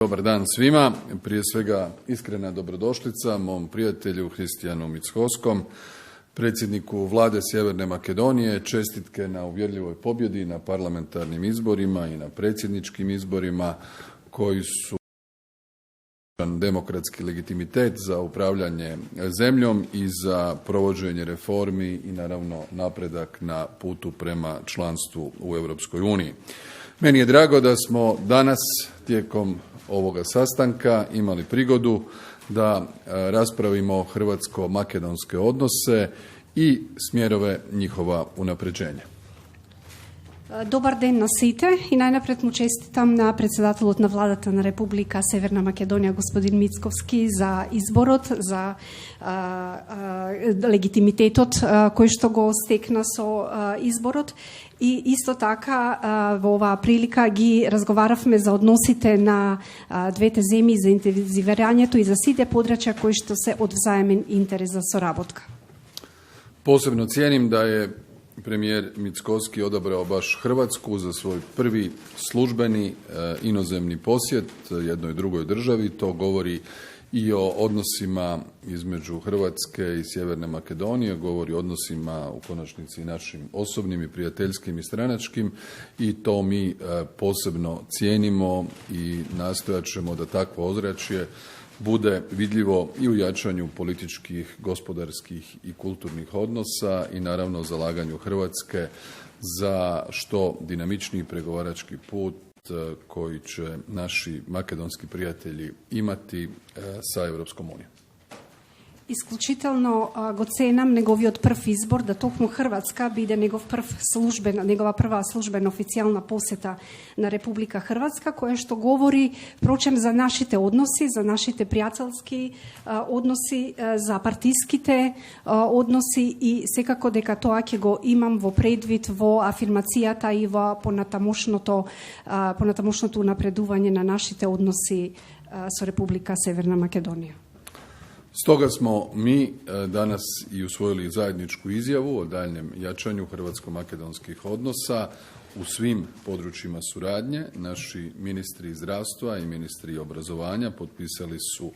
Dobar dan svima. Prije svega iskrena dobrodošlica mom prijatelju Hristijanu Michovskom, predsjedniku vlade Sjeverne Makedonije. Čestitke na uvjerljivoj pobjedi na parlamentarnim izborima i na predsjedničkim izborima koji su demokratski legitimitet za upravljanje zemljom i za provođenje reformi i naravno napredak na putu prema članstvu u Europskoj uniji. Meni je drago da smo danas tijekom ovoga sastanka imali prigodu da raspravimo hrvatsko-makedonske odnose i smjerove njihova unapređenja. Dobar ден на сите и најнапред му честитам на председателот на владата на Република Северна Македонија господин Мицковски за изборот, за легитимитетот кој што го стекна со изборот. И исто така во оваа прилика ги разговаравме за односите на двете земји, за интензивирањето и за сите подрачја кои што се од взаемен интерес за соработка. Posebno cijenim da je premijer Mickovski odabrao baš Hrvatsku za svoj prvi službeni inozemni posjet jednoj drugoj državi. To govori i o odnosima između Hrvatske i Sjeverne Makedonije, govori o odnosima u konačnici našim osobnim i prijateljskim i stranačkim i to mi posebno cijenimo i nastojat ćemo da takvo ozračje bude vidljivo i u jačanju političkih, gospodarskih i kulturnih odnosa i naravno zalaganju Hrvatske za što dinamičniji pregovarački put koji će naši makedonski prijatelji imati sa Europskom unijom. Исклучително го ценам неговиот прв избор да токму Хрватска биде негова прва службена официјална посета на Република Хрватска, која што говори прочем за нашите односи, за нашите пријателски односи, за партиските односи и секако дека тоа ќе го имам во предвид во афирмацијата и во понатамошното напредување на нашите односи со Република Северна Македонија. Stoga smo mi danas i usvojili zajedničku izjavu o daljnjem jačanju hrvatsko-makedonskih odnosa u svim područjima suradnje. Naši ministri zdravstva i ministri obrazovanja potpisali su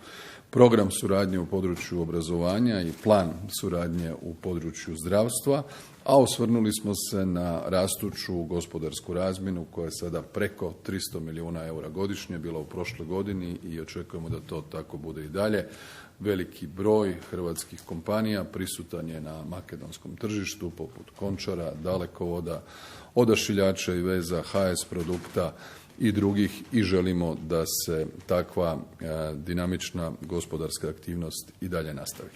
program suradnje u području obrazovanja i plan suradnje u području zdravstva, a osvrnuli smo se na rastuću gospodarsku razmjenu koja je sada preko 300 milijuna eura godišnje, bila u prošloj godini i očekujemo da to tako bude i dalje. Veliki broj hrvatskih kompanija prisutan je na makedonskom tržištu poput Končara, Dalekovoda, Odašiljača i veza, HS Produkta i drugih i želimo da se takva dinamična gospodarska aktivnost i dalje nastavi.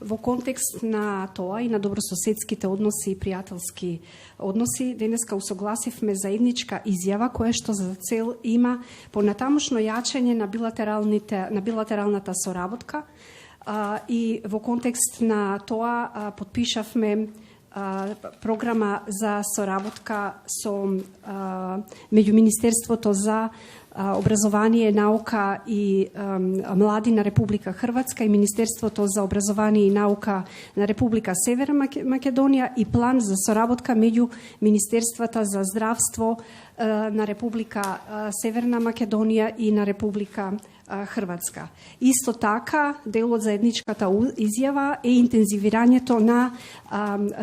Во контекст на тоа и на добрососедските односи и пријателски односи, денеска усогласивме заедничка изјава која што за цел има понатамошно јачање на билатералната соработка и во контекст на тоа подпишавме програма за соработка со меѓу Министерството за образование, наука и млади на Република Хрватска и Министерството за образование и наука на Република Северна Македонија и план за соработка меѓу Министерствата за здравство на Република Северна Македонија и на Република Хрватска. Исто така, дел од заедничката изјава е интензивирањето на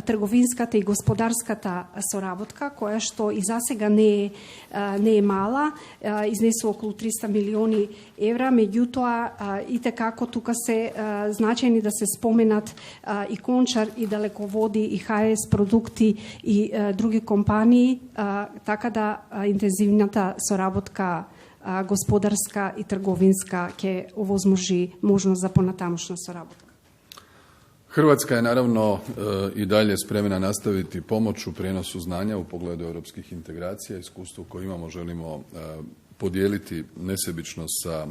трговинската и господарската соработка, која што и засега не е мала, изнесува околу 300 милиони евра, меѓутоа и како тука се значајни да се споменат и Кончар, и Далеководи, и HS Продукти и други компании, така да интензивната соработка господарска и трговинска ќе овозможи можност за понатамошна соработка. Hrvatska je naravno i dalje spremna nastaviti pomoć u prijenosu znanja u pogledu europskih integracija. Iskustvo koje imamo želimo podijeliti nesebično sa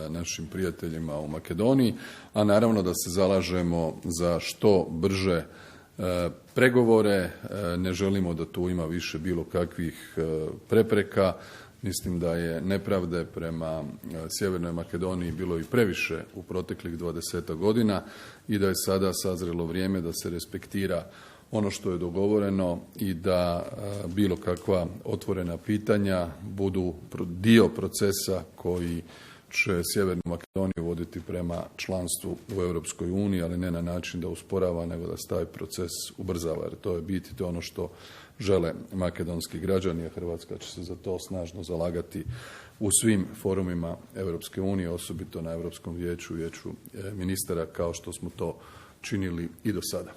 našim prijateljima u Makedoniji, a naravno da se zalažemo za što brže pregovore. Ne želimo da tu ima više bilo kakvih prepreka. Mislim da je nepravde prema Sjevernoj Makedoniji bilo i previše u proteklih 20 godina i da je sada sazrelo vrijeme da se respektira ono što je dogovoreno i da bilo kakva otvorena pitanja budu dio procesa koji će Sjevernu Makedoniju voditi prema članstvu u Europskoj uniji, ali ne na način da usporava, nego da se taj proces ubrzava, jer to je bit i to je ono što žele makedonski građani, a Hrvatska će se za to snažno zalagati u svim forumima Europske unije, osobito na Europskom vijeću, vijeću ministara, kao što smo to činili i do sada.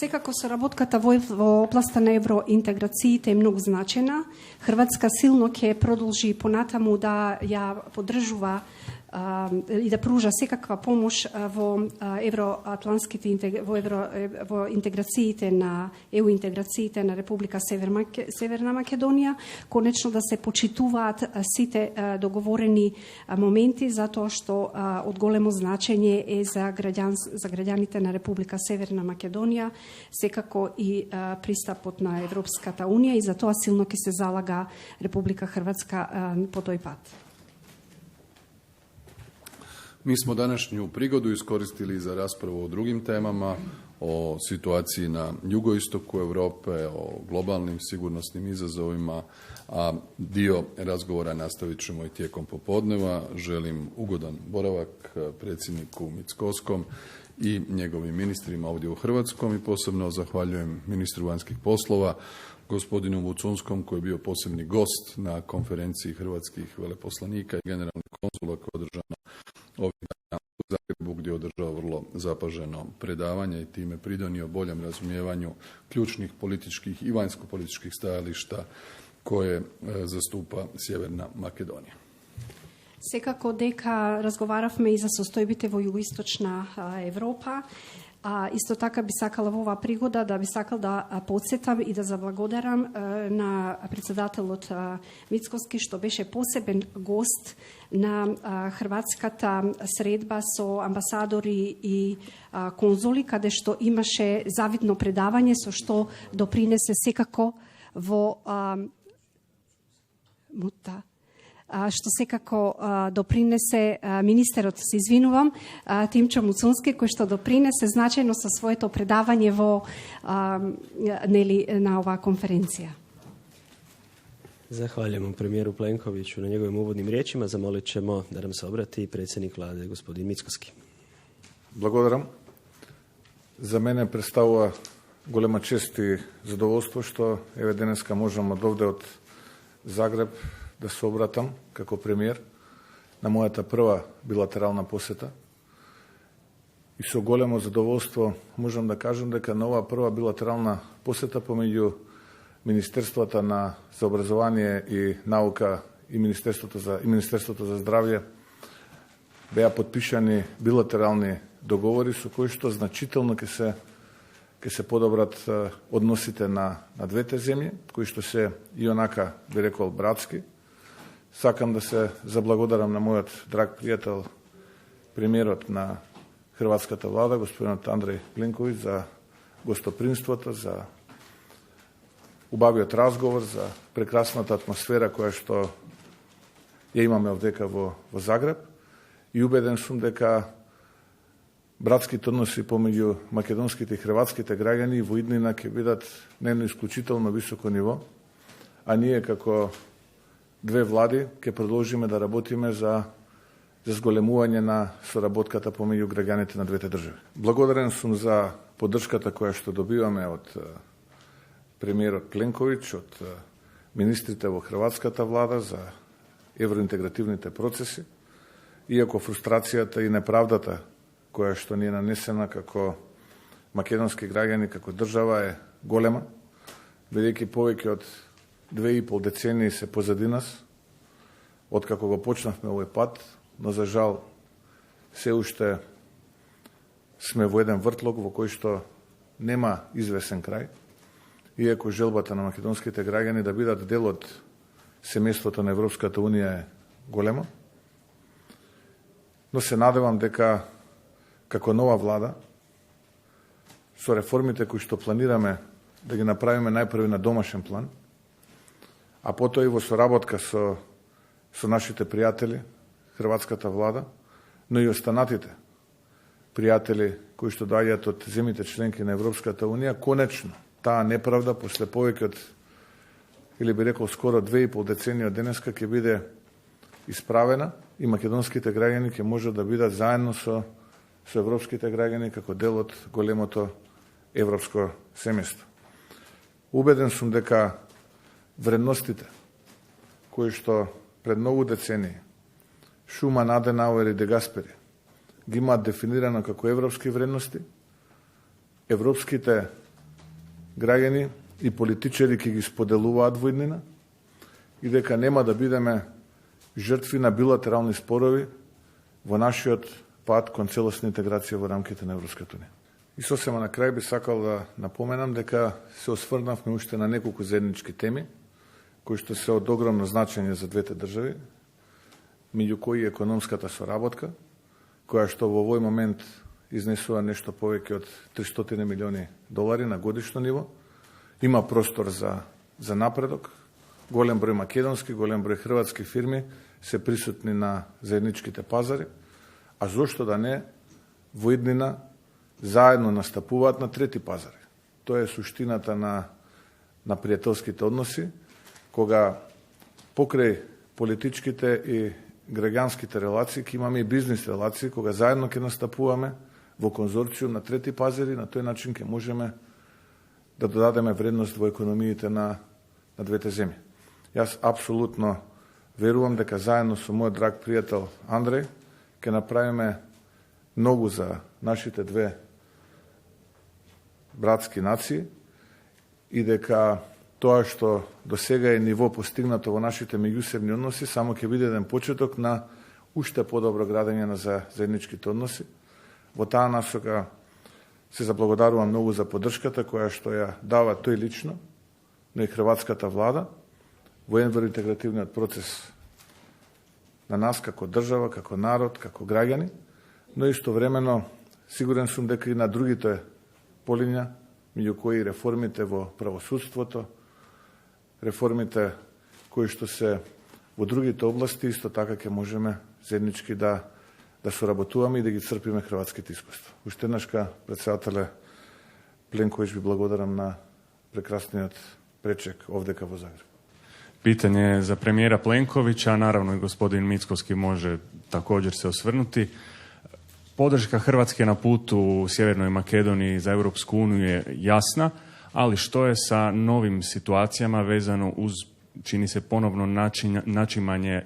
Секако соработката во областа на евроинтеграциите е многу значена. Хрватска силно ќе продолжи понатаму да ја поддржува и да пружа секаква помош во евроатланските во интеграциите на ЕУ интеграциите на Република Северна Македонија, конечно да се почитуваат сите договорени моменти, затоа што од големо значење е за граѓаните на Република Северна Македонија, секако и пристапот на Европската унија, и затоа силно ќе се залага Република Хрватска по тој пат. Mi smo današnju prigodu iskoristili za raspravu o drugim temama, o situaciji na jugoistoku Europe, o globalnim sigurnosnim izazovima, a dio razgovora nastavit ćemo i tijekom popodneva. Želim ugodan boravak predsjedniku Mickoskom i njegovim ministrima ovdje u Hrvatskom i posebno zahvaljujem ministru vanjskih poslova gospodinu Vucunskom koji je bio posebni gost na konferenciji hrvatskih veleposlanika i generalnih konzula koja je održana ovih dana u Zagrebu, gdje je održao vrlo zapaženo predavanje i time pridonio boljem razumijevanju ključnih političkih i vanjsko-političkih stajališta koje zastupa Sjeverna Makedonija. Секако дека разговаравме и за состојбите во југоисточна Европа, исто така би сакала во оваа пригода да би сакал да подсетам и да заблагодарам на председателот Мицкоски што беше посебен гост на хрватската средба со амбасадори и конзули, каде што имаше завидно предавање со што допринесе секако во што секако допринесе министерот, се извинувам, Тимчо Муцунски, кој што допринесе значајно со своето предавање во на оваа конференција. Zahvaljujemo premijeru Plenkoviću na njegovim uvodnim riječima. Zamolit ćemo da nam se obrati predsjednik vlade, gospodin Mickoski. Благодарам. За мене представува голема чест и задоволство што еве денеска можам од овде од Загреб да се обратам како премиер на мојата прва билатерална посета. И со големо задоволство можам да кажам дека на оваа прва билатерална посета помеѓу Министерството за образование и наука и Министерството за здравје беа подпишани билатерални договори со кои што значително ќе се подобрат односите на двете земји, кои што се и онака би рекол братски. Сакам да се заблагодарам на мојот драг пријател, премиерот на хрватската влада, господинот Андреј Пленковиќ, за гостопримството, за убавиот разговор, за прекрасната атмосфера која што ја имаме овдека во Загреб. И убеден сум дека братските односи помеѓу македонските и хрватските граѓани во иднина ќе бидат на едно исклучително високо ниво, а ние како две влади ќе продолжиме да работиме за зголемување на соработката помеѓу граѓаните на двете држави. Благодарен сум за поддршката која што добиваме од премиерот Пленковиќ, од министрите во хрватската влада за евроинтегративните процеси, иако фрустрацијата и неправдата која што ни е нанесена како македонски граѓани, како држава е голема, бидејќи повеќе од 2,5 децении се позади нас, откако го почнавме овој пат, но за жал се уште сме во еден вртлок во кој што нема извесен крај, иако желбата на македонските граѓани да бидат дел од семејството на Европската унија е голема. Но се надевам дека како нова влада, со реформите кои што планираме да ги направиме најпрви на домашен план, а потоа и во соработка со нашите пријатели, хрватската влада, но и останатите приятели кои што доаѓаат од земјите членки на Европската Унија, конечно, таа неправда после повеќе од, или би рекол, скоро 2,5 деценија од денеска ќе биде исправена и македонските граѓани ќе можат да бидат заедно со европските граѓани како дел од големото европско семејство. Убеден сум дека вредностите кои што пред многу децении Шуман, Аденауер и Де Гаспери ги имаат дефинирано како европски вредности, европските граѓани и политичари ќе ги споделуваат во иднина и дека нема да бидеме жртви на билатерални спорови во нашиот пат кон целосна интеграција во рамките на Европската Унија. И сосема на крај би сакал да напоменам дека се осврнавме уште на неколку заеднички теми кои што се од огромно значење за двете држави, меѓу кои економската соработка, која што во овој момент изнесува нешто повеќе од $300 милиони на годишно ниво. Има простор за напредок. Голем број македонски, голем број хрватски фирми се присутни на заедничките пазари, а зошто да не во иднина заедно настапуваат на трети пазари. Тоа е суштината на пријателските односи, кога покрај политичките и граѓанските релации ќе имаме и бизнис релации, кога заедно ќе настапуваме во конзорциум на трети пазари, на тој начин ќе можеме да додадеме вредност во економиите на двете земји. Јас апсолутно верувам дека заедно со мојот драг пријател Андреј ќе направиме многу за нашите две братски нации и дека тоа што до сега е ниво постигнато во нашите меѓусебни односи само ќе биде еден почеток на уште подобро градење на заедничките односи. Во таа насока се заблагодарувам многу за поддршката која што ја дава тој лично, но и хрватската влада во евроинтегративниот процес на нас како држава, како народ, како граѓани, но истовремено сигурен сум дека и на другите полиња, меѓу кои реформите во правосудството, реформите кои што се во другите области, исто така ќе можеме заеднички да соработуваме и да ги црпиме хрватските искуства. Уште еднашка, председателе Пленковиќ, ви благодарам на прекрасниот пречек овдека во Загреб. Pitanje za premijera Plenkovića, naravno i gospodin Mickovski može također se osvrnuti. Podrška Hrvatske na putu u Sjevernoj Makedoniji za Europsku uniju je jasna, ali što je sa novim situacijama vezano uz, čini se, ponovno načimanje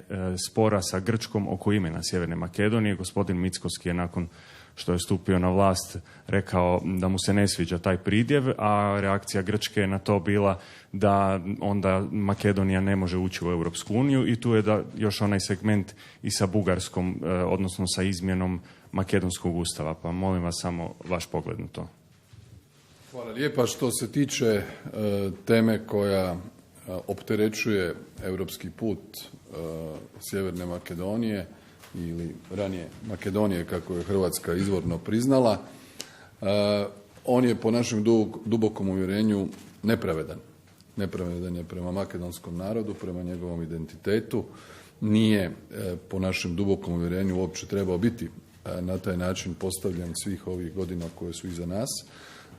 spora sa Grčkom oko imena Sjeverne Makedonije. Gospodin Mickovski je nakon što je stupio na vlast rekao da mu se ne sviđa taj pridjev, a reakcija Grčke je na to bila da onda Makedonija ne može ući u Europsku uniju i tu je da još onaj segment i sa Bugarskom, odnosno sa izmjenom makedonskog ustava. Pa molim vas samo vaš pogled na to. Hvala lijepa. Što se tiče teme koja opterećuje europski put Sjeverne Makedonije ili ranije Makedonije, kako je Hrvatska izvorno priznala, on je po našem dubokom uvjerenju nepravedan. Nepravedan je prema makedonskom narodu, prema njegovom identitetu. Nije po našem dubokom uvjerenju uopće trebao biti na taj način postavljen svih ovih godina koje su iza nas.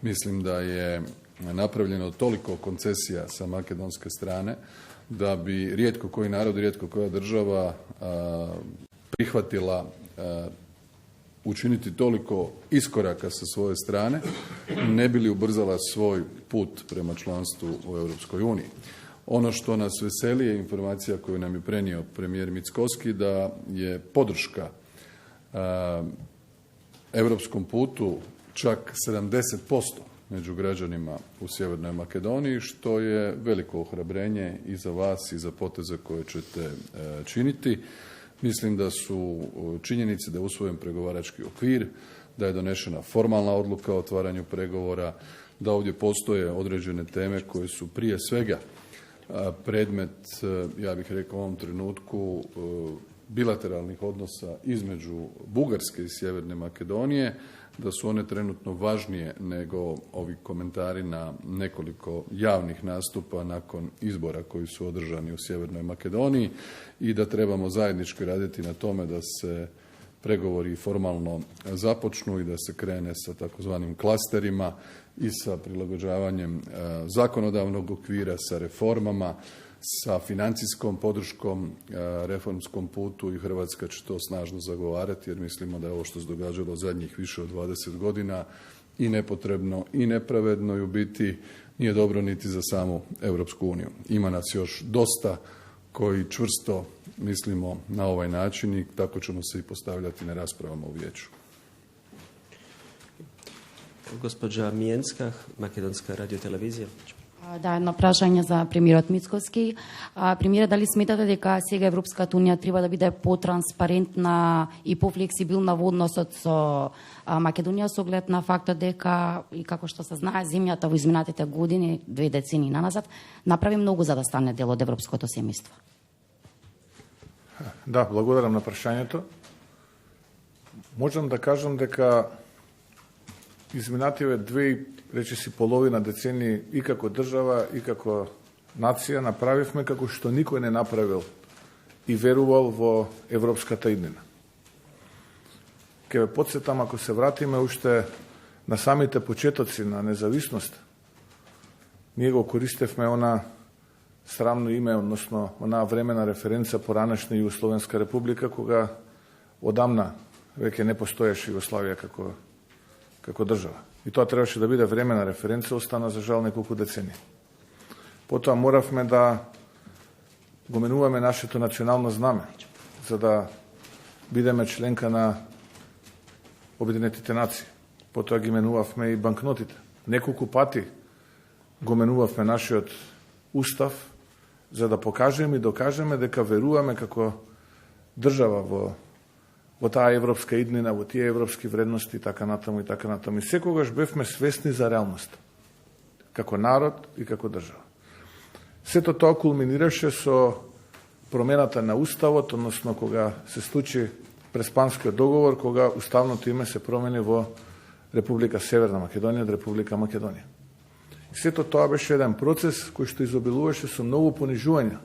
Mislim da je napravljeno toliko koncesija sa makedonske strane da bi rijetko koji narod, rijetko koja država prihvatila učiniti toliko iskoraka sa svoje strane, ne bi li ubrzala svoj put prema članstvu u Europskoj uniji. Ono što nas veseli je informacija koju nam je prenio premijer Mickovski da je podrška europskom putu čak 70% među građanima u Sjevernoj Makedoniji, što je veliko ohrabrenje i za vas i za poteze koje ćete činiti. Mislim da su činjenice da je usvojen pregovarački okvir, da je donešena formalna odluka o otvaranju pregovora, da ovdje postoje određene teme koje su prije svega predmet, ja bih rekao u ovom trenutku, bilateralnih odnosa između Bugarske i Sjeverne Makedonije, da su one trenutno važnije nego ovi komentari na nekoliko javnih nastupa nakon izbora koji su održani u Sjevernoj Makedoniji i da trebamo zajednički raditi na tome da se pregovori formalno započnu i da se krene sa takozvanim klasterima i sa prilagođavanjem zakonodavnog okvira, sa reformama, sa financijskom podrškom reformskom putu i Hrvatska će to snažno zagovarati jer mislimo da je ovo što se događalo zadnjih više od 20 godina i nepotrebno i nepravedno i u biti nije dobro niti za samu Europsku uniju. Ima nas još dosta koji čvrsto mislimo na ovaj način i tako ćemo se i postavljati na raspravama u vijeću. Gospođa Mijenska, Makedonska radiotelevizija. Да, едно прашање за премиерот Мицкоски. Премиерот, дали сметате дека сега Европската унија треба да биде потранспарентна и пофлексибилна во односот со Македонија со оглед на фактот дека, и како што се знае, земјата во изминатите години, 2 децении наназад, направи многу за да стане дел од европското семејство? Да, благодарам на прашањето. Можам да кажам дека изминативе 2, речиси половина децении и како држава и како нација направивме како што никој не направил и верувал во европската иднина. Ке ве подсетам, ако се вратиме уште на самите почетоци на независност, ние го користевме она срамно име, односно онаа времена референца по ранешна Југословенска република, кога одамна веќе не постоеше Југославија како држава. И тоа требаше да биде времена референца, остана за жал неколку децении. Потоа моравме да го менуваме нашето национално знаме, за да бидеме членка на Обединетите нации. Потоа ги менувавме и банкнотите. Неколку пати го менувавме нашиот устав, за да покажеме и докажеме дека веруваме како држава во таа европска иднина, во тие европски вредности, така натаму и така натаму. И секогаш бевме свесни за реалност, како народ и како држава. Сето тоа кулминираше со промената на уставот, односно кога се случи Преспанскиот договор, кога уставното име се промени во Република Северна Македонија од Република Македонија. И сето тоа беше еден процес кој што изобилуваше со многу понижувања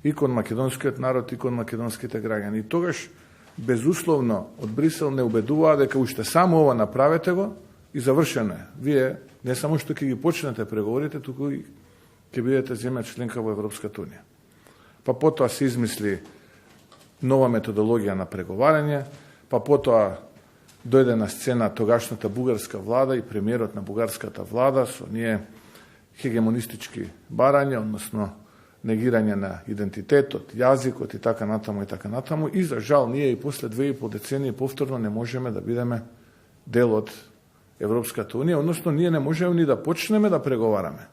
и кон македонскиот народ и кон македонските граѓани. И тогаш безусловно од Брисел не убедуваа дека уште само ова направете го и завршено е. Вие не само што ќе ги почнете преговорите, туку и ќе бидете земја членка во Европската унија. Па потоа се измисли нова методологија на преговарање, па потоа дојде на сцена тогашната бугарска влада и премиерот на бугарската влада со ние хегемонистички барања, односно негирање на идентитетот, јазикот и така натаму, и за жал ние и после 2,5 децении повторно не можеме да бидеме дел од Европската унија, односно ние не можеме ни да почнеме да преговараме.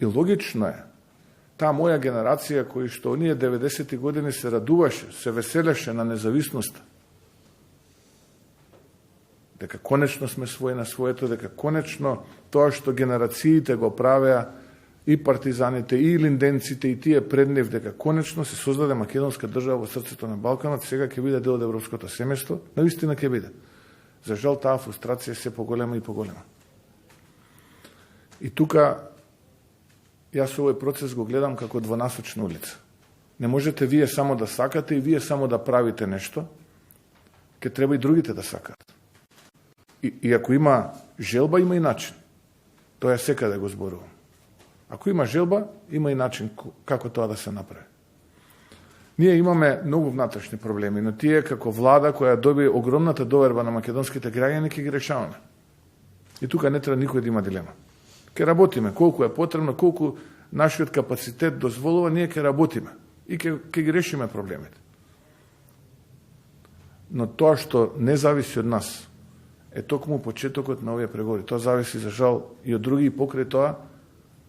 И логично е, таа моја генерација кој што оние 90-ти години се радуваше, се веселеше на независноста, дека конечно сме своји на своето, дека конечно тоа што генерациите го правеа и партизаните, и линденците, и тие пред нив, дека конечно се создаде македонска држава во срцето на Балканот, сега ќе биде дел од европското семејство, навистина ќе биде. За жал таа фрустрација е се поголема и поголема. И тука јас овој процес го гледам како двонасочна улица. Не можете вие само да сакате и вие само да правите нешто, ќе треба и другите да сакат. И ако има желба, има и начин. Тоа секаде го зборувам. Ако има желба, има и начин како тоа да се направи. Ние имаме многу внатрешни проблеми, но тие како влада која доби огромната доверба на македонските граѓани ќе ги решаваме. И тука не треба никој да има дилема. Ќе работиме колку е потребно, колку нашиот капацитет дозволува, ние ќе работиме и ќе ги решиме проблемите. Но тоа што не зависи од нас е токму почетокот на овие преговори. Тоа зависи за жал и од други, и покрај тоа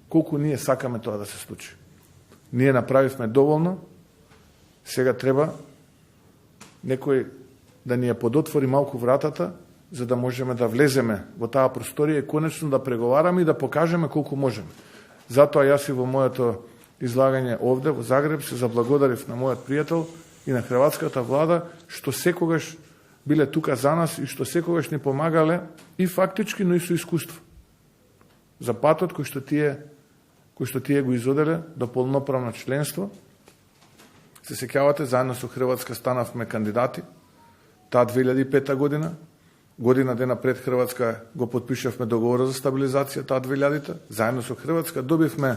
колку ние сакаме тоа да се случи. Ние направивме доволно, сега треба некој да ни ја подотвори малку вратата, за да можеме да влеземе во таа просторија и конечно да преговараме и да покажеме колку можеме. Затоа јас и во моето излагање овде во Загреб се заблагодарив на мојот пријател и на хрватската влада што секогаш биле тука за нас и што секогаш ни помагале и фактички, но и со искуство. За патот кој што тие го изоделе до полноправно членство, Се сеќавате, заедно со Хрватска станавме кандидати таа 2005 година. Година дена пред Хрватска го подпишавме договор за стабилизација таа 2000-та. Заедно со Хрватска добивме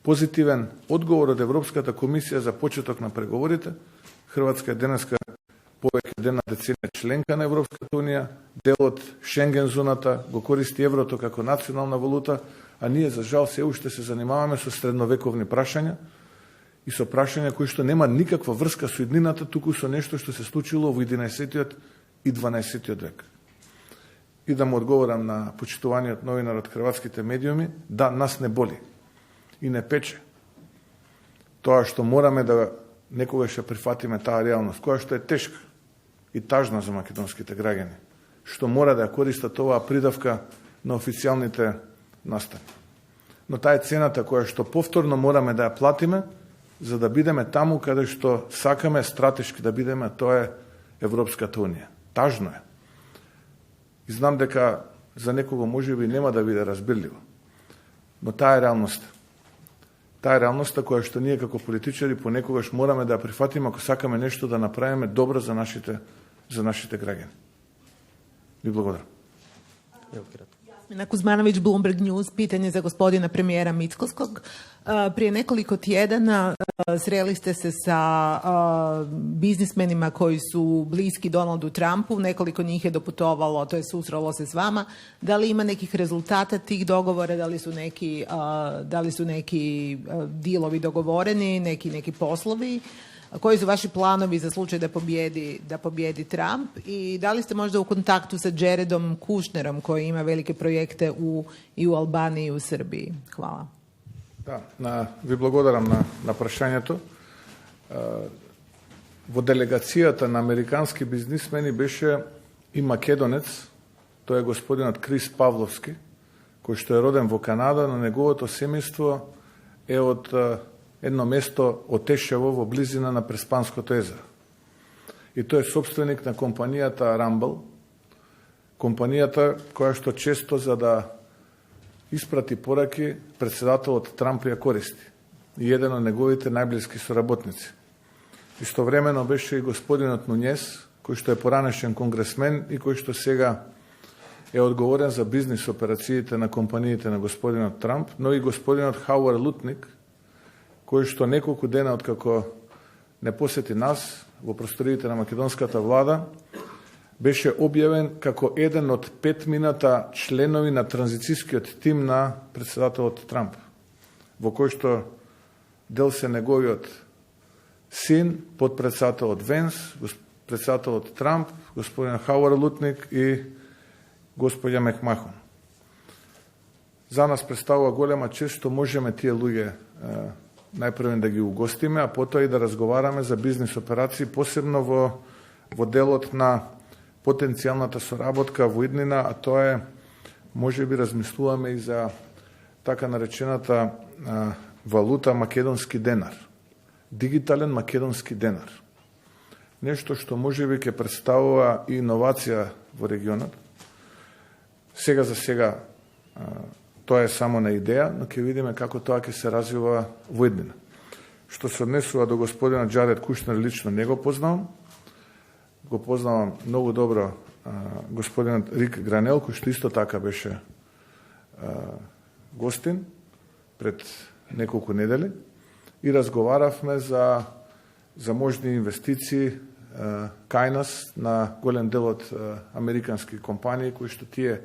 позитивен одговор од Европската комисија за почеток на преговорите. Хрватска е денеска повеќе една деценија членка на Европската унија, дел од Шенген зоната, го користи еврото како национална валута, а ние за жал се уште се занимаваме со средновековни прашања и со прашања кои што нема никаква врска со иднината, туку со нешто што се случило во 11 и 12 век. И да му одговорам на почитуваниот новинар од хрватските медиуми, да, нас не боли и не пече тоа што мораме да некогаш ја прифатиме таа реалност, која што е тешка и тажна за македонските граѓани, што мора да ја користат оваа придавка на официјалните настани. Но таа е цената која што повторно мораме да ја платиме, за да бидеме таму каде што сакаме стратешки да бидеме, тоа е Европската унија. Тажно е. И знам дека за некого можеби нема да биде разбирливо. Но таа е реалноста. Таа е реалноста која што ние како политичари понекогаш мораме да ја прифатиме ако сакаме нешто да направиме добро за нашите граѓани. Ви благодарам. Jasmina Kuzmanović, Bloomberg News, pitanje za gospodina premijera Mickovskog. Prije nekoliko tjedana sreli ste se sa biznismenima koji su bliski Donaldu Trumpu, nekoliko njih je doputovalo, to je susrelo se s vama. Da li ima nekih rezultata tih dogovora, da li su neki dilovi dogovoreni, neki poslovi? Koji su vaši planovi za slučaj da pobjedi Trump i da li ste možda u kontaktu sa Jaredom Kushnerom koji ima velike projekte i u Albaniji i u Srbiji? Hvala. Да, ви благодарам на прашањето. Во делегацијата на американски бизнисмени беше и македонец, тој е господинот Крис Павловски, кој што е роден во Канада, но неговото семејство е од едно место од Тешево во близина на Преспанското езеро. И тој е собственик на компанијата Rumble, компанијата која што често за да испрати пораки председателот Трамп ја користи. И еден од неговите најблиски соработници. Истовремено беше и господинот Нунес, кој што е поранешен конгресмен и кој што сега е одговорен за бизнис операциите на компаниите на господинот Трамп, но и господинот Хауар Лутник, кој што неколку дена откако не посети нас во просториите на македонската влада, беше објавен како еден од 5 членови на транзицијскиот тим на председателот Трамп, во кој што дел се неговиот син, подпредседателот Венс, председателот Трамп, господин Хауар Лутник и господја Мекмахон. За нас представува голема чест што можеме тие луѓе најпрвен да ги угостиме, а потоа и да разговараме за бизнис операции, посебно во делот на потенцијалната соработка во иднина, а тоа е, може би размислуваме и за така наречената валута македонски денар. Дигитален македонски денар. Нешто што може би ќе представува и иновација во регионот. Сега за сега тоа е само на идеја, но ќе видиме како тоа ќе се развива во иднина. Што се однесува до господина Джаред Кушнер, лично не го познавам. Го познавам многу добро господинот Рик Гранел, кој што исто така беше гостин пред неколку недели и разговаравме за можни инвестиции кај нас на голем дел од американски компании кои што тие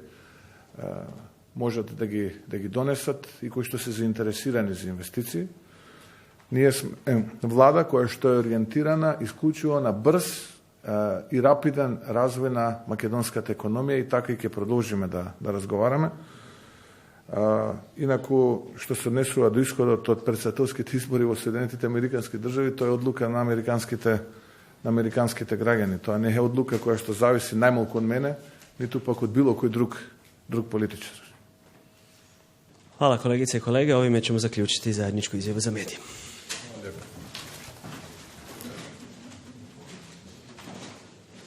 можат да ги донесат и кои што се заинтересирани за инвестиции. Ние сме влада која што е ориентирана исклучиво на брз и рапиден развој на македонската економија и така и ќе продолжиме да разговараме. Инаку, што се однесува до исходот од претседателските избори во Соединетите Американски држави, тоа е одлука на американските граѓани. Тоа не е одлука која што зависи најмалку од мене, ниту пак од било кој друг политичар. Hvala kolegice i kolege, ovime ćemo zaključiti zajedničku izjavu za medije.